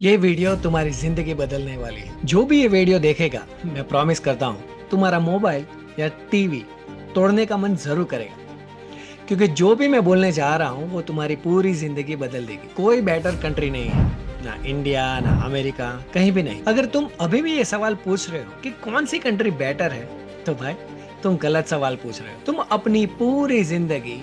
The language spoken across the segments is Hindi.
ये वीडियो तुम्हारी जिंदगी बदलने वाली है। जो भी ये वीडियो देखेगा, मैं प्रॉमिस करता हूँ तुम्हारा मोबाइल या टीवी तोड़ने का मन जरूर करेगा, क्योंकि जो भी मैं बोलने जा रहा हूँ वो तुम्हारी पूरी जिंदगी बदल देगी। कोई बेटर कंट्री नहीं है, ना इंडिया ना अमेरिका, कहीं भी नहीं। अगर तुम अभी भी ये सवाल पूछ रहे हो कि कौन सी कंट्री बेटर है, तो भाई तुम गलत सवाल पूछ रहे हो। तुम अपनी पूरी जिंदगी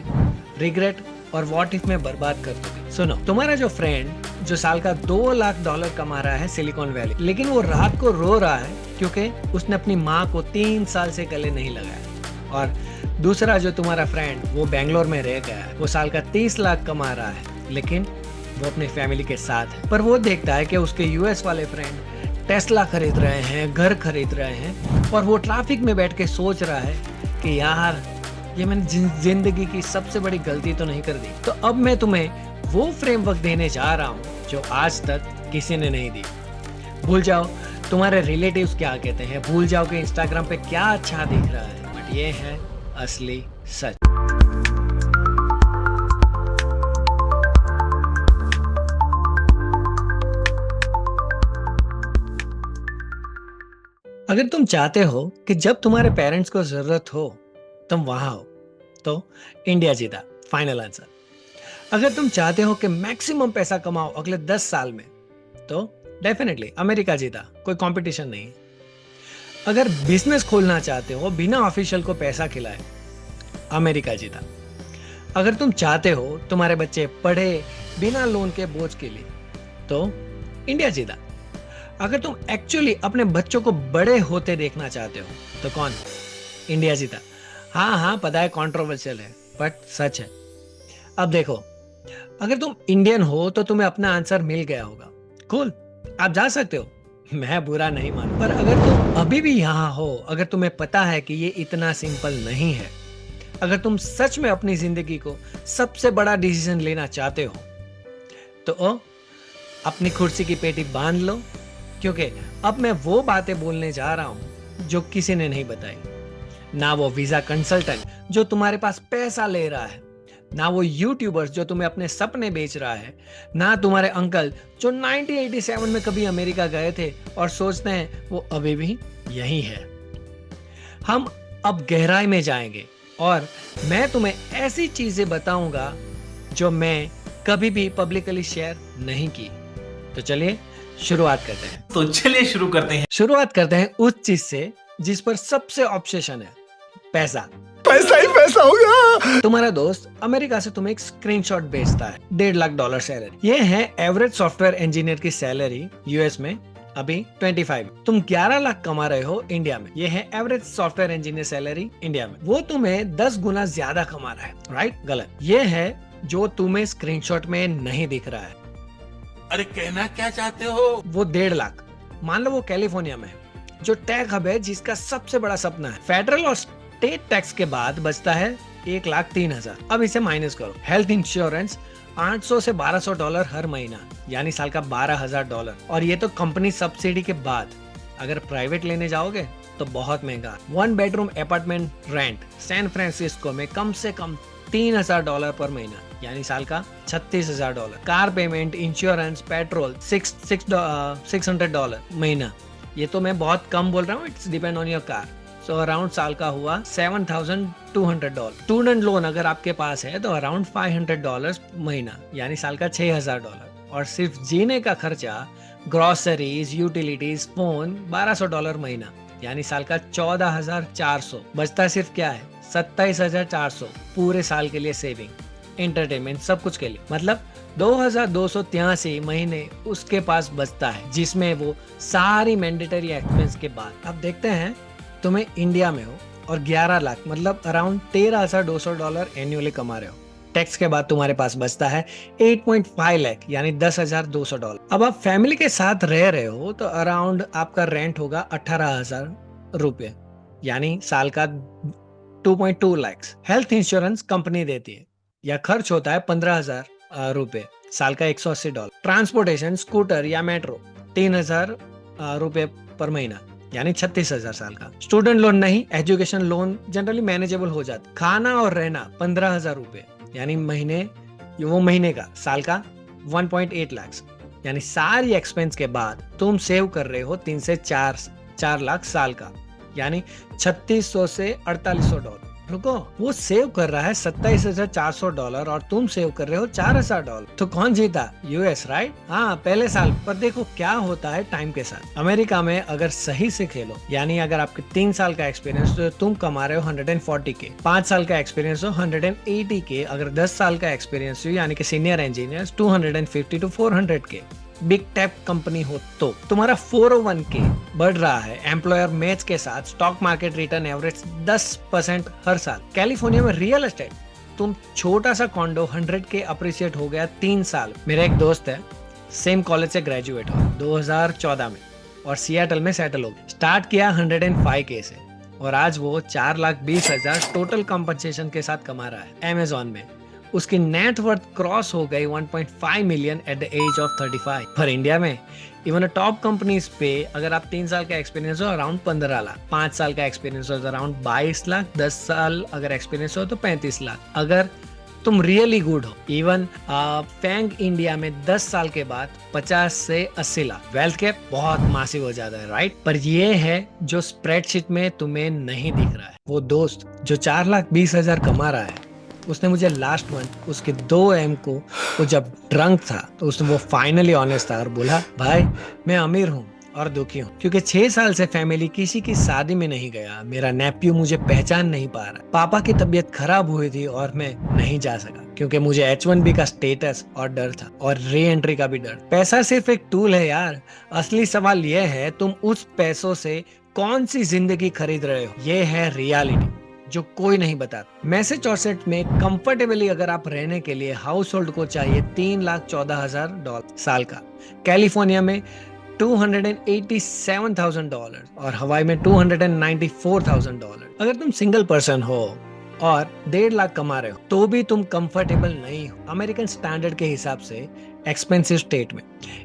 रिग्रेट और व्हाट इफ में बर्बाद कर दोगे। सुनो, तुम्हारा जो फ्रेंड जो साल का $2 लाख कमा रहा है सिलिकॉन वैली, लेकिन वो रात को रो रहा है क्योंकि उसने अपनी माँ को 3 साल से गले नहीं लगाया। और दूसरा जो तुम्हारा फ्रेंड वो बेंगलोर में रह गया है, वो साल का 30 लाख कमा रहा है, लेकिन वो अपनी फैमिली के साथ है। पर वो देखता है कि उसके यूएस वाले फ्रेंड टेस्ला खरीद रहे हैं, घर खरीद रहे हैं, और वो ट्रैफिक में बैठ के सोच रहा है कि यार ये मैंने जिंदगी की सबसे बड़ी गलती तो नहीं कर दी। तो अब मैं तुम्हें वो फ्रेमवर्क देने जा रहा हूँ जो आज तक किसी ने नहीं दी। भूल जाओ तुम्हारे रिलेटिव्स क्या कहते हैं, भूल जाओ कि इंस्टाग्राम पे क्या अच्छा दिख रहा है, बट ये है असली सच। अगर तुम चाहते हो कि जब तुम्हारे पेरेंट्स को जरूरत हो तुम वहां हो, तो इंडिया जीता, फाइनल आंसर। अगर तुम चाहते हो कि मैक्सिमम पैसा कमाओ अगले 10 साल में, तो डेफिनेटली अमेरिका जीता, कोई कंपटीशन नहीं। अगर बिजनेस खोलना चाहते हो बिना ऑफिशियल को पैसा खिलाए, अमेरिका जीता। अगर तुम चाहते हो तुम्हारे बच्चे पढ़े बिना लोन के बोझ के लिए, तो इंडिया जीता। अगर तुम एक्चुअली अपने बच्चों को बड़े होते देखना चाहते हो, तो कौन? इंडिया जीता। हाँ हाँ, पता है कंट्रोवर्शियल है, बट सच है। अब देखो, अगर तुम इंडियन हो तो तुम्हें अपना आंसर मिल गया होगा। कूल, आप जा सकते हो, मैं बुरा नहीं मानू। पर अगर तुम अभी भी यहाँ हो, अगर तुम्हें पता है कि ये इतना सिंपल नहीं है, अगर तुम सच में अपनी जिंदगी को सबसे बड़ा डिसीजन लेना चाहते हो, तो अपनी कुर्सी की पेटी बांध लो, क्योंकि अब मैं वो बातें बोलने जा रहा हूं जो किसी ने नहीं बताई। ना वो वीजा कंसल्टेंट जो तुम्हारे पास पैसा ले रहा है, ना वो यूट्यूबर्स जो तुम्हें अपने सपने बेच रहा है, ना तुम्हारे अंकल जो 1987 में कभी अमेरिका गए थे और सोचते हैं वो अभी भी यही है। हम अब गहराई में जाएंगे और मैं तुम्हें ऐसी चीजें बताऊंगा जो मैं कभी भी पब्लिकली शेयर नहीं की। तो चलिए शुरुआत करते हैं उस चीज से जिस पर सबसे ऑब्सेशन है, पैसा। पैसा ही पैसा होगा। तुम्हारा दोस्त अमेरिका से तुम्हें एक स्क्रीनशॉट भेजता है, $1.5 लाख सैलरी। ये है एवरेज सॉफ्टवेयर इंजीनियर की सैलरी यूएस में अभी 25। तुम 11 लाख कमा रहे हो इंडिया में, ये है average software engineer salary India में। वो तुम्हें 10 गुना ज्यादा कमा रहा है, राइट? गलत। ये है जो तुम्हें स्क्रीनशॉट में नहीं दिख रहा है। अरे कहना क्या चाहते हो? वो 1.5 लाख, मान लो वो कैलिफोर्निया में है, जो टेक हब है, जिसका सबसे बड़ा सपना है। फेडरल और स्टेट टैक्स के बाद बचता है $1,03,000। अब इसे माइनस करो। हेल्थ इंश्योरेंस $800 से $1,200 हर महीना, यानी साल का $12,000। और ये तो कंपनी सब्सिडी के बाद। अगर प्राइवेट लेने जाओगे तो बहुत महंगा। 1 bedroom apartment rent San Francisco में कम से कम $3,000 पर महीना, यानी साल का $36,000। कार पेमेंट, इंश्योरेंस, पेट्रोल $600 महीना। ये तो मैं बहुत कम बोल रहा हूँ, it's depend on your car. So around साल का हुआ $7,200। स्टूडेंट लोन अगर आपके पास है तो अराउंड $500 महीना, यानी साल का $6,000। और सिर्फ जीने का खर्चा, ग्रोसरीज, यूटिलिटीज, फोन $1,200 महीना, यानी साल का 14,400। बचता सिर्फ क्या है? 27,400 पूरे साल के लिए सेविंग, एंटरटेनमेंट, सब कुछ के लिए। मतलब 2,283 महीने उसके पास बचता है, जिसमें वो सारी मैंडेटरी एक्सपेंस के बाद। अब देखते हैं, तुम्हें इंडिया में हो और 11 लाख मतलब अराउंड $13,200 एनुअली कमा रहे हो। टैक्स के बाद तुम्हारे पास बचता है 8.5 लाख, यानी $10,200। अब आप फैमिली के साथ रह रहे हो तो अराउंड आपका रेंट होगा ₹18,000, यानी साल का 2.2 लाख। हेल्थ इंश्योरेंस कंपनी देती है, या खर्च होता है ₹15,000, साल का $180। ट्रांसपोर्टेशन, स्कूटर या मेट्रो ₹3,000 पर महीना, यानी 36,000 साल का। स्टूडेंट लोन नहीं, एजुकेशन लोन जनरली मैनेजेबल हो जाता। खाना और रहना ₹15,000, यानी महीने का, साल का 1.8 लाख। यानी सारी एक्सपेंस के बाद तुम सेव कर रहे हो 3 से 4 लाख साल का, यानी 3600 से 4800 डॉलर। रुको, वो सेव कर रहा है $27,400 और तुम सेव कर रहे हो $4,000। तो कौन जीता? US, right? हाँ, पहले साल। पर देखो क्या होता है टाइम के साथ। अमेरिका में अगर सही से खेलो, यानी अगर आपके 3 साल का एक्सपीरियंस तो तुम कमा रहे हो 140 के, 5 साल का एक्सपीरियंस हो 180 के, अगर 10 साल का एक्सपीरियंस हो यानी कि सीनियर इंजीनियर 250 to 400 के, बिग टेक कंपनी हो तो तुम्हारा 401k बढ़ रहा है एम्प्लॉयर मैच के साथ, स्टॉक मार्केट रिटर्न एवरेज 10% हर साल। कैलिफोर्निया में रियल एस्टेट, तुम छोटा सा कॉन्डो 100k अप्रिशिएट हो गया 3 साल। मेरा एक दोस्त है, सेम कॉलेज से ग्रेजुएट हो 2014 में और सियाटल में सेटल हो गया। स्टार्ट किया 105k से और आज वो 4,20,000 टोटल कॉम्पनसेशन के साथ कमा रहा है अमेजॉन में। उसकी नेट वर्थ क्रॉस हो गई 1.5 million at the age of 35। पर इंडिया में इवन टॉप कंपनीज पे अगर आप 3 साल का एक्सपीरियंस हो अराउंड 15 लाख, 5 साल का एक्सपीरियंस हो अराउंड 22 लाख, 10 साल अगर एक्सपीरियंस हो तो 35 लाख। अगर तुम रियली गुड हो, इवन फैंग इंडिया में 10 साल के बाद 50 से 80 लाख। वेल्थ कैप बहुत मासिव हो जाता है, राइट? पर ये है जो स्प्रेडशीट में तुम्हें नहीं दिख रहा है। वो दोस्त जो 4,20,000 कमा रहा है, उसने मुझे लास्ट मंथ उसके 2M को, वो जब ड्रंक था तो उसने, वो फाइनली ऑनेस्ट था और बोला, भाई मैं अमीर हूँ और दुखी हूँ क्योंकि 6 साल से फैमिली किसी की शादी में नहीं गया। मेरा नेफ्यू मुझे पहचान नहीं पा रहा। पापा की तबीयत खराब हुई थी और मैं नहीं जा सका क्योंकि मुझे H1B का स्टेटस और डर था और री एंट्री का भी डर। पैसा सिर्फ एक टूल है यार, असली सवाल यह है तुम उस पैसों से कौन सी जिंदगी खरीद रहे हो। ये है रियलिटी जो कोई नहीं बताता। मैसेचुसेट्स में कंफर्टेबली अगर आप रहने के लिए हाउस होल्ड को चाहिए $3,14,000 साल का, कैलिफोर्निया में $287,000 और हवाई में $294,000। अगर तुम सिंगल पर्सन हो और 1.5 लाख कमा रहे हो तो भी तुम कंफर्टेबल नहीं हो अमेरिकन स्टैंडर्ड के हिसाब से एक्सपेंसिव स्टेट में।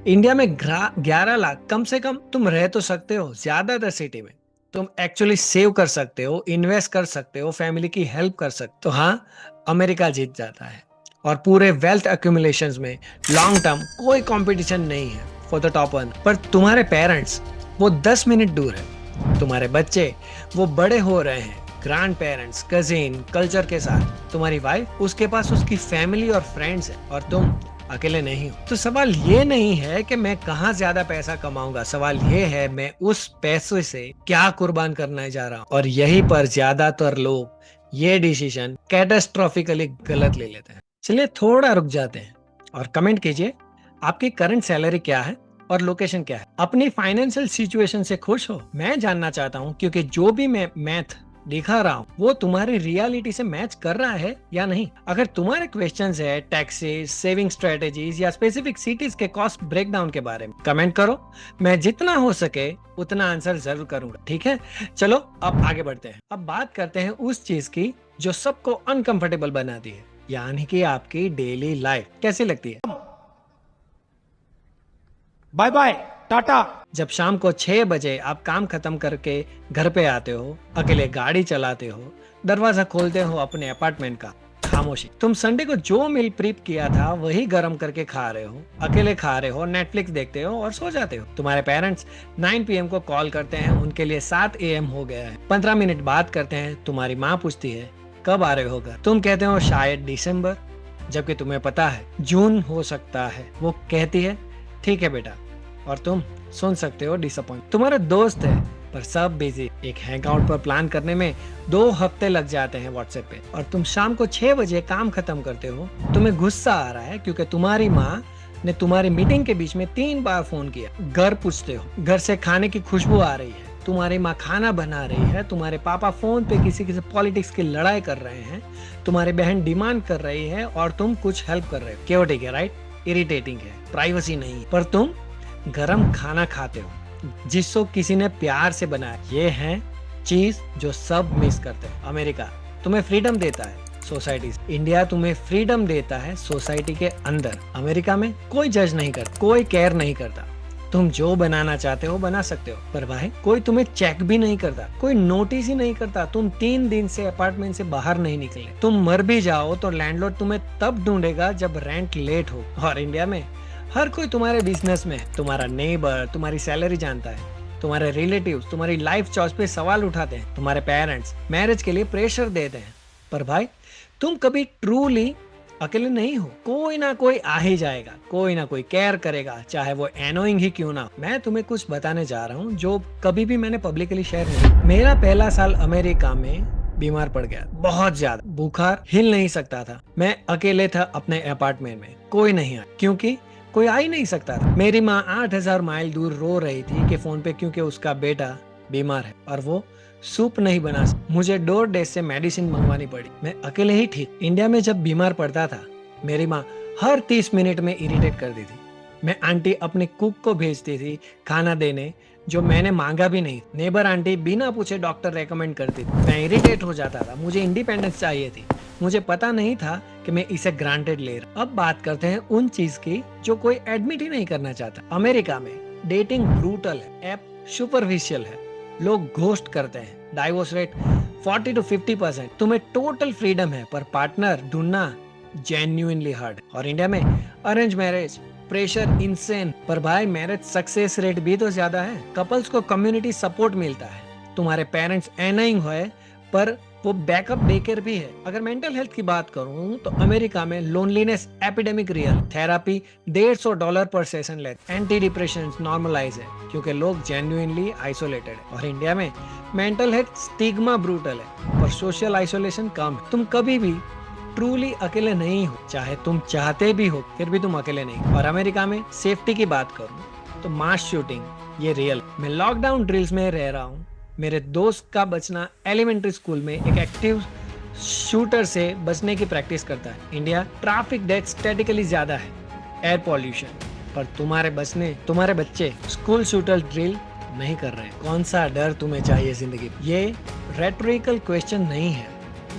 इंडिया में 11 लाख कम से कम तुम रह तो सकते हो, ज्यादातर सिटी में तुम एक्चुअली सेव कर सकते हो, इन्वेस्ट कर सकते हो, फैमिली की हेल्प कर सकते हो। तो हाँ, अमेरिका जीत जाता है और पूरे वेल्थ एक्यूमुलेशंस में लॉन्ग टर्म कोई कंपटीशन नहीं है फॉर द टॉप वन। पर तुम्हारे पेरेंट्स वो 10 मिनट दूर है, तुम्हारे बच्चे वो बड़े हो रहे हैं ग्रैंड पेरेंट्स, कजिन, कल्चर के साथ। तुम्हारी वाइफ, उसके पास उसकी फैमिली और फ्रेंड्स है और तुम अकेले नहीं हो। तो सवाल ये नहीं है कि मैं कहाँ ज्यादा पैसा कमाऊंगा, सवाल ये है मैं उस पैसे से क्या कुर्बान करने जा रहा हूँ। और यहीं पर ज्यादातर लोग ये डिसीजन कैटास्ट्रोफिकली गलत ले लेते हैं। चलिए थोड़ा रुक जाते हैं और कमेंट कीजिए आपकी करंट सैलरी क्या है और लोकेशन क्या है। अपनी फाइनेंशियल सिचुएशन से खुश हो? मैं जानना चाहता हूँ क्योंकि जो भी मैं मैथ दिखा रहा हूँ वो तुम्हारी रियलिटी से मैच कर रहा है या नहीं। अगर तुम्हारे क्वेश्चंस है टैक्सेस, सेविंग स्ट्रेटेजीज या स्पेसिफिक सिटीज के कॉस्ट ब्रेकडाउन के बारे में, कमेंट करो। मैं जितना हो सके उतना आंसर जरूर करूंगा, ठीक है? चलो अब आगे बढ़ते हैं। अब बात करते हैं उस चीज की जो सबको अनकंफर्टेबल बनाती है, यानी कि आपकी डेली लाइफ कैसी लगती है। Bye bye, tata. जब शाम को 6 बजे आप काम खत्म करके घर पे आते हो, अकेले गाड़ी चलाते हो, दरवाजा खोलते हो अपने अपार्टमेंट का, खामोशी। तुम संडे को जो मील प्रीप किया था वही गर्म करके खा रहे हो, अकेले खा रहे हो, नेटफ्लिक्स देखते हो और सो जाते हो। तुम्हारे पेरेंट्स 9 PM को कॉल करते हैं, उनके लिए 7 AM हो गया है। 15 मिनट बात करते हैं, तुम्हारी माँ पूछती है कब आ रहे हो घर? तुम कहते हो शायद दिसंबर, जबकि तुम्हें पता है जून हो सकता है। वो कहती है ठीक है बेटा, और तुम सुन सकते हो डिसअपॉइंट। तुम्हारे दोस्त है पर सब बिजी, एक हैंगआउट पर प्लान करने में 2 हफ्ते लग जाते हैं व्हाट्सएप पे, और तुम शाम को 6 बजे काम खत्म करते हो। तुम्हें गुस्सा आ रहा है क्योंकि तुम्हारी माँ ने तुम्हारी मीटिंग के बीच में 3 बार फोन किया। घर पूछते हो, घर से खाने की खुशबू आ रही है, तुम्हारी माँ खाना बना रही है, तुम्हारे पापा फोन पे किसी से पॉलिटिक्स की लड़ाई कर रहे हैं, तुम्हारी बहन डिमांड कर रही है और तुम कुछ हेल्प कर रहे हो। क्योटिक है, राइट? इरिटेटिंग है, प्राइवेसी नहीं, पर तुम गरम खाना खाते हो जिसको किसी ने प्यार से बनाया। ये है चीज जो सब मिस करते हैं। अमेरिका तुम्हें फ्रीडम देता है सोसाइटी से, इंडिया तुम्हें फ्रीडम देता है सोसाइटी के अंदर। अमेरिका में कोई जज नहीं करता, कोई केयर नहीं करता, तुम जो बनाना चाहते हो बना सकते हो, पर भाई कोई तुम्हें चेक भी नहीं करता, कोई नोटिस ही नहीं करता। तुम 3 दिन से अपार्टमेंट से बाहर नहीं निकले, तुम मर भी जाओ तो लैंडलॉर्ड तुम्हें तब ढूंढेगा जब रेंट लेट हो। और इंडिया में हर कोई तुम्हारे बिजनेस में है, तुम्हारा नेबर तुम्हारी सैलरी जानता है, तुम्हारे रिलेटिव्स तुम्हारी लाइफ चॉइस पे सवाल उठाते हैं, तुम्हारे पेरेंट्स मैरिज के लिए प्रेशर देते हैं। पर भाई तुम कभी ट्रूली अकेले नहीं हो, कोई ना कोई आ ही जाएगा, कोई ना कोई केयर करेगा, चाहे वो एनोइंग ही क्यों ना हो। मैं तुम्हें कुछ बताने जा रहा हूँ जो कभी भी मैंने पब्लिकली शेयर नहीं। मेरा पहला साल अमेरिका में बीमार पड़ गया, बहुत ज्यादा बुखार, हिल नहीं सकता था। मैं अकेले था अपने अपार्टमेंट में, कोई नहीं आया क्योंकि कोई आ ही नहीं सकता था। मेरी माँ 8,000 माइल दूर रो रही थी कि फोन पे, क्योंकि उसका बेटा बीमार है और वो सूप नहीं बना सकता। मुझे डोर डेज से मेडिसिन मंगवानी पड़ी। मैं अकेले ही ठीक। इंडिया में जब बीमार पड़ता था मेरी माँ हर 30 मिनट में इरिटेट कर दी थी। मैं आंटी अपने कुक को भेजती थी खाना देने, जो मैंने मांगा भी नहीं। नेबर आंटी बिना पूछे डॉक्टर रेकमेंड करती थी। मैं इरिटेट हो जाता था, मुझे इंडिपेंडेंस चाहिए थी। मुझे पता नहीं था कि मैं इसे ग्रांटेड ले रहा। अब बात करते हैं उन चीज की जो कोई एडमिट ही नहीं करना चाहता। अमेरिका में डेटिंग ब्रूटल है, ऐप सुपरफिशियल है, लोग घोस्ट करते हैं, डाइवोर्स रेट 40 to 50%। तुम्हें टोटल फ्रीडम है पर पार्टनर ढूंढना जेन्युइनली हार्ड। और इंडिया में अरेंज मैरिज प्रेशर इंसेन, पर भाई मैरिज सक्सेस रेट भी तो ज्यादा है। कपल्स को कम्युनिटी सपोर्ट मिलता है, तुम्हारे पेरेंट्स एनाइंग है पर वो बैकअप डेकेयर भी है। अगर मेंटल हेल्थ की बात करूं तो अमेरिका में लोनलीनेस एपिडेमिक रियल, थेरापी $150 पर सेशन लेते, एंटी डिप्रेशन नॉर्मलाइज है क्योंकि लोग जेन्युइनली आइसोलेटेड है। और इंडिया में मेंटल हेल्थ स्टिग्मा ब्रूटल है पर सोशल आइसोलेशन कम है। तुम कभी भी ट्रूली अकेले नहीं हो, चाहे तुम चाहते भी हो फिर भी तुम अकेले नहीं। और अमेरिका में सेफ्टी की बात करूं तो मास शूटिंग ये रियल। मैं लॉकडाउन ड्रिल्स में रह रहा हूँ। मेरे दोस्त का बचना एलिमेंट्री स्कूल में एक एक्टिव शूटर से बचने की प्रैक्टिस करता है। इंडिया ट्रैफिक डेथ स्टैटिकली ज्यादा है, एयर पॉल्यूशन, पर तुम्हारे बच्चे स्कूल शूटर ड्रिल नहीं कर रहे हैं। कौन सा डर तुम्हें चाहिए जिंदगी? ये रेटोरिकल क्वेश्चन नहीं है,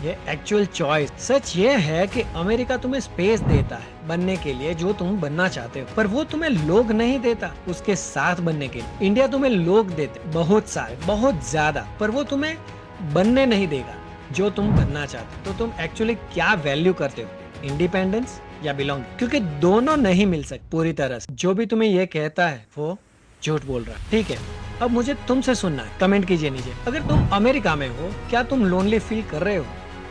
ये एक्चुअल चॉइस। सच ये है कि अमेरिका तुम्हें स्पेस देता है बनने के लिए जो तुम बनना चाहते हो, पर वो तुम्हें लोग नहीं देता उसके साथ बनने के लिए। इंडिया तुम्हें लोग देते बहुत सारे, बहुत ज्यादा, पर वो तुम्हें बनने नहीं देगा जो तुम बनना चाहते हो। तो तुम एक्चुअली क्या वैल्यू करते हो, इंडिपेंडेंस या बिलोंग? क्योंकि दोनों नहीं मिल सकते पूरी तरह से। जो भी तुम्हें ये कहता है वो झूठ बोल रहा है। ठीक है, अब मुझे तुमसे सुनना है, कमेंट कीजिए नीचे। अगर तुम अमेरिका में हो क्या तुम लोनली फील कर रहे हो?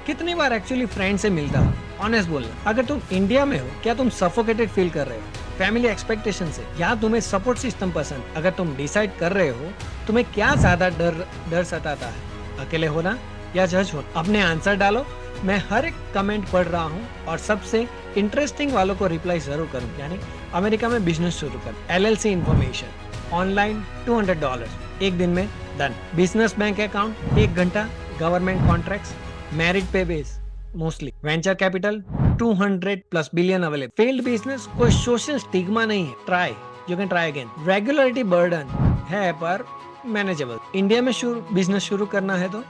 कितनी बार एक्चुअली फ्रेंड से मिलता हो? ऑनेस्ट बोलना। अगर तुम इंडिया में हो क्या तुम सफोकेटेड फील कर रहे हो फैमिली एक्सपेक्टेशन से, या तुम्हें सपोर्ट सिस्टम पसंद? अगर तुम डिसाइड कर रहे हो तुम्हें क्या ज्यादा डर सताता है, अकेले होना या जज होना? अपने आंसर डालो। मैं हर एक कमेंट पढ़ रहा हूँ और सबसे इंटरेस्टिंग वालों को रिप्लाई जरूर करूँ। यानी अमेरिका में बिजनेस शुरू कर, LLC इन्फॉर्मेशन ऑनलाइन $200 एक दिन में डन, बिजनेस बैंक अकाउंट 1 घंटा, गवर्नमेंट कॉन्ट्रैक्ट्स, मैरिड पे base mostly, venture capital 200+ billion available, failed business कोई सोशल स्टिग्मा नहीं है, try, you can try again. Regularity burden है पर मैनेजेबल। इंडिया में बिजनेस शुरू करना है तो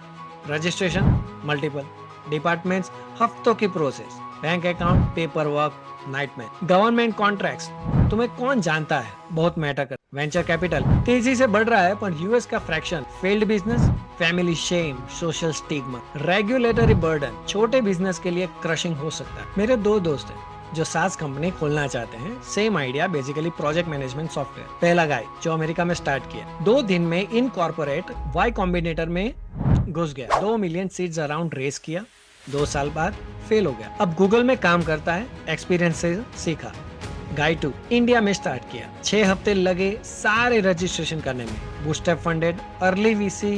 रजिस्ट्रेशन, मल्टीपल डिपार्टमेंट्स, हफ्तों की process, bank account, paper work, nightmare. Government contracts तुम्हें कौन जानता है, बहुत मैटर कर। वेंचर कैपिटल तेजी से बढ़ रहा है पर यूएस का fraction, failed business, family shame, social stigma, regulatory burden छोटे बिजनेस के लिए क्रशिंग हो सकता है। मेरे 2 दोस्त हैं जो सास कंपनी खोलना चाहते हैं, same idea, basically project management software. पहला गाय जो अमेरिका में स्टार्ट किया, 2 दिन में इन कॉर्पोरेट वाई कॉम्बिनेटर में घुस गया, 2 मिलियन सीड्स अराउंड रेस किया, 2 साल बाद फेल हो गया। अब गूगल में काम करता है, एक्सपीरियंस से सीखा। गाय 2 इंडिया में स्टार्ट किया, 6 हफ्ते लगे सारे रजिस्ट्रेशन करने में, boost up funded, early VC,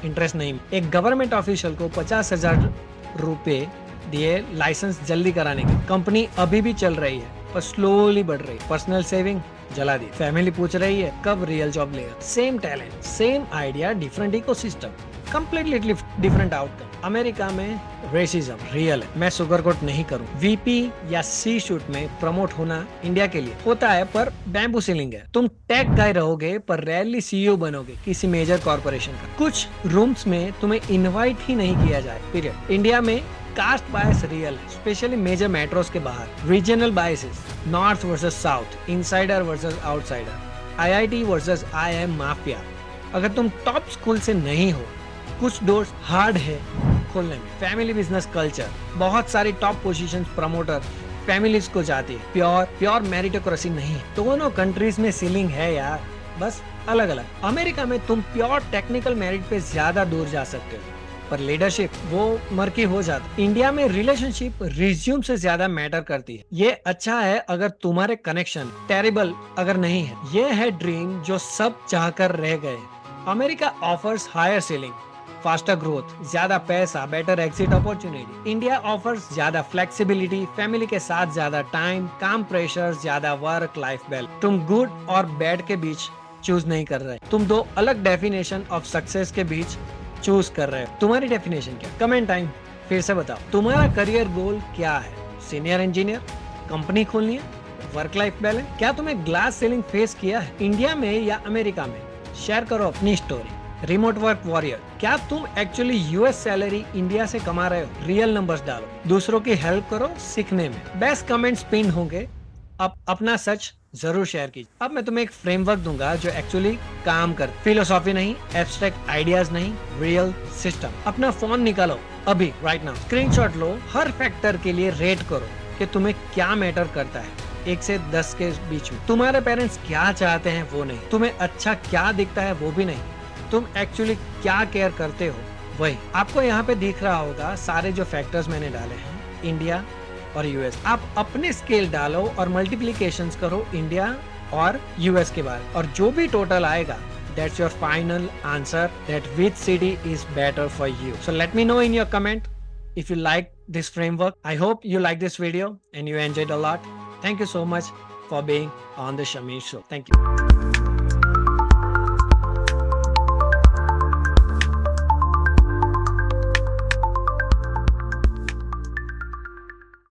interest नहीं। एक गवर्नमेंट ऑफिशियल को 50,000 रुपए दिए लाइसेंस जल्दी कराने के। कंपनी अभी भी चल रही है पर स्लोली बढ़ रही है। पर्सनल सेविंग जला दी। फैमिली पूछ रही है कब रियल जॉब लेगा। Same talent, same idea, different ecosystem, completely different outcome. America में रेसिज्म रियल है, मैं सुगर कोट नहीं करूं। VP या C शूट में प्रमोट होना इंडिया के लिए होता है पर बैम्बू सीलिंग है। तुम टेक गाय रहोगे पर रेयरली CEO बनोगे किसी मेजर कॉर्पोरेशन का। कुछ रूम्स में तुम्हें इनवाइट ही नहीं किया जाए, पीरियड। इंडिया में कास्ट बायस रियल है, स्पेशली मेजर मेट्रोस के बाहर। Regional biases, north versus south, insider versus outsider, IIT versus IIM mafia. अगर तुम टॉप स्कूल से नहीं हो कुछ डोर्स हार्ड है खोलने में। फैमिली बिजनेस कल्चर, बहुत सारी टॉप पोजीशंस, प्रमोटर फैमिलीज को जाती है। प्योर मेरिटोक्रेसी नहीं, दोनों कंट्रीज में सीलिंग है यार, बस अलग अलग। अमेरिका में तुम प्योर टेक्निकल मेरिट पे ज्यादा दूर जा सकते हो, पर लीडरशिप वो मर्की हो जाता। इंडिया में रिलेशनशिप रिज्यूम से ज्यादा मैटर करती है। ये अच्छा है अगर तुम्हारे कनेक्शन, टेरिबल अगर नहीं है। ये है ड्रीम जो सब चाहकर रह गए। America offers higher ceiling, faster growth, ज्यादा पैसा, better exit opportunity. India offers ज्यादा फ्लेक्सिबिलिटी, फैमिली के साथ ज्यादा टाइम, काम प्रेशर, ज्यादा वर्क लाइफ बैलेंस। तुम गुड और बैड के बीच चूज नहीं कर रहे, तुम दो अलग डेफिनेशन ऑफ सक्सेस के बीच चूज कर रहे हो। तुम्हारी डेफिनेशन क्या? कमेंट टाइम, फिर से बताओ तुम्हारा करियर गोल क्या है? सीनियर इंजीनियर, कंपनी खोलनी है, वर्क लाइफ बैलेंस? क्या तुम्हें ग्लास सीलिंग फेस किया है इंडिया में या अमेरिका में? शेयर करो अपनी स्टोरी। रिमोट वर्क वॉरियर, क्या तुम एक्चुअली यूएस सैलरी इंडिया से कमा रहे हो? रियल नंबर्स डालो, दूसरों की हेल्प करो सीखने में। बेस्ट कमेंट्स पिन होंगे, अब अपना सच जरूर शेयर कीजिए। अब मैं तुम्हें एक फ्रेमवर्क दूंगा जो एक्चुअली काम कर, फिलोसॉफी नहीं, एब्स्ट्रैक्ट आइडियाज नहीं, रियल सिस्टम। अपना फोन निकालो अभी, राइट नाउ, स्क्रीनशॉट लो, हर फैक्टर के लिए रेट करो कि तुम्हें क्या मैटर करता है 1 से 10 के बीच में। तुम्हारे पेरेंट्स क्या चाहते हैं वो नहीं, तुम्हें अच्छा क्या दिखता है वो भी नहीं, तुम एक्चुअली क्या केयर करते हो वही। आपको यहाँ पे दिख रहा होगा सारे जो फैक्टर्स मैंने डाले हैं, इंडिया और यूएस। आप अपने स्केल डालो और मल्टीप्लिकेशंस करो इंडिया और यूएस के बाद, और जो भी टोटल आएगा that's your final answer, that which city is better for you. So let me know in your comment if you like this framework. I hope you like this video and you enjoyed a lot. Thank you so much for being on the Shamir Show. Thank you.